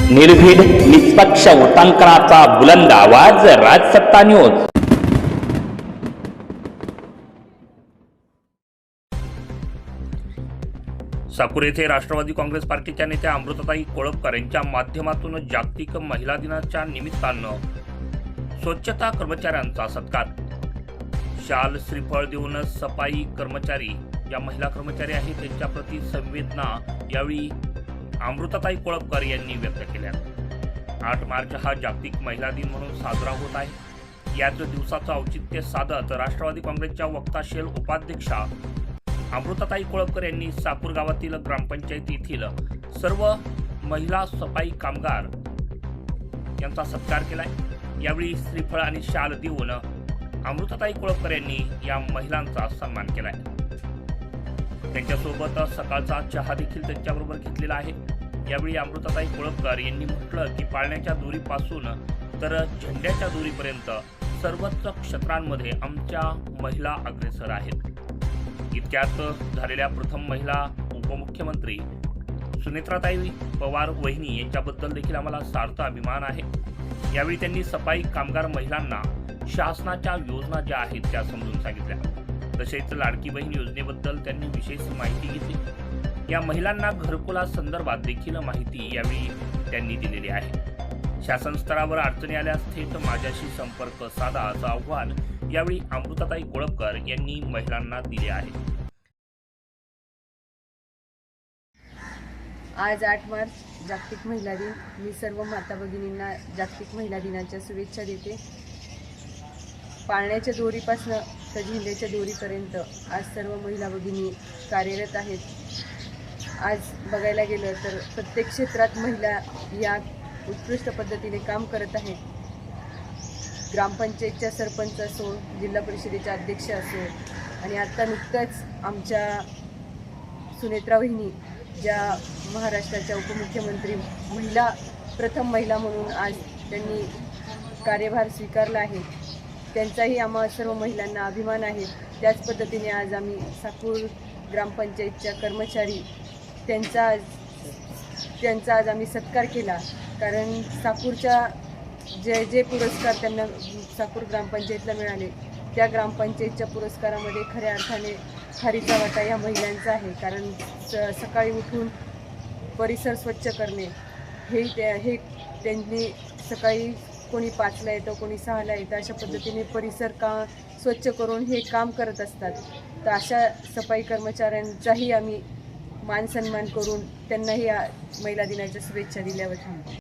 निर्भीड निष्पक्ष वृत्तांकनाचा बुलंद आवाज राजसत्ता न्यूज। साकूर येथे राष्ट्रवादी काँग्रेस पार्टीच्या नेत्या अमृताताई कोळपकर यांच्या माध्यमातून जागतिक महिला दिनाच्या निमित्तानं स्वच्छता कर्मचाऱ्यांचा सत्कार। शाल श्रीफळ देऊन सफाई कर्मचारी या महिला कर्मचारी आहेत त्यांच्या प्रति संवेदना यावेळी अमृताताई कोळपकर यांनी व्यक्त केल्या। 8 मार्च हा जागतिक महिला दिन म्हणून साजरा होत आहे। याच दिवसाचं औचित्य साधत राष्ट्रवादी काँग्रेसच्या वक्ताशील उपाध्यक्षा अमृताताई कोळपकर यांनी साकूर गावातील ग्रामपंचायत येथील सर्व महिला सफाई कामगार यांचा सत्कार केलाय। यावेळी श्रीफळ आणि शाल देऊन अमृताताई कोळपकर यांनी या महिलांचा सन्मान केलाय। त्यांच्यासोबत सकाळचा चहा देखील त्यांच्याबरोबर घेतलेला आहे। यावेळी अमृताताई कोळपकर यांनी म्हटलं की पाळण्याच्या दोरीपासून तर झेंड्याच्या दोरीपर्यंत सर्वच क्षेत्रांमध्ये आमच्या महिला अग्रेसर आहेत। इतक्यात झालेल्या प्रथम महिला उपमुख्यमंत्री सुनेत्राताई पवार वहिनी यांच्याबद्दल देखील आम्हाला सार्थ अभिमान आहे। यावेळी त्यांनी सफाई कामगार महिलांना शासनाच्या योजना ज्या आहेत त्या समजून सांगितल्या। तसेच लाडकी बहीण योजनेबद्दल त्यांनी विशेष माहिती घेतली। या महिलांना घरकुलासंदर्भात देखील माहिती यावेळी त्यांनी दिलेली आहे। शासन स्तरावर अडचणी आल्यास थेट माझ्याशी संपर्क साधा असं आव्हान यावेळी अमृताताई कोळपकर यांनी महिलांना दिले आहे। आज 8 मार्च जागतिक महिला दिन। मी सर्व माता भगिनींना जागतिक महिला दिनाच्या शुभेच्छा देते। पाळण्याच्या दोरीपासून तर झेंड्याच्या दोरीपर्यंत आज सर्व महिला भगिनी कार्यरत आहेत। आज बघायला गेलं तर प्रत्येक क्षेत्रात महिला या उत्कृष्ट पद्धतीने काम करत आहेत। ग्रामपंचायतच्या सरपंच असो, जिल्हा परिषदेच्या अध्यक्ष असो, आणि आता नुकतंच आमच्या सुनेत्रा वहिनी ज्या महाराष्ट्राच्या उपमुख्यमंत्री प्रथम महिला म्हणून आज त्यांनी कार्यभार स्वीकारला आहे, त्यांचाही आम्हा सर्व महिलांना अभिमान आहे। त्याच पद्धतीने आज आम्ही साकूर ग्रामपंचायतच्या कर्मचारी त्यांचा आज आम्ही सत्कार केला। कारण साकूरच्या जे पुरस्कार त्यांना साकूर ग्रामपंचायतला मिळाले त्या ग्रामपंचायतच्या पुरस्कारामध्ये खऱ्या अर्थाने खारीचा वाटा या महिलांचा आहे। कारण सकाळी उठून परिसर स्वच्छ करणे हे त्यांनी सकाळी कोणी 5ला येतं, कोणी 6ला येतं, अशा पद्धतीने परिसर स्वच्छ करून हे काम करत असतात। तर अशा सफाई कर्मचाऱ्यांचाही आम्ही मान सन्मान करून त्यांनाही महिला दिनाच्या शुभेच्छा दिल्यावर थांबतो।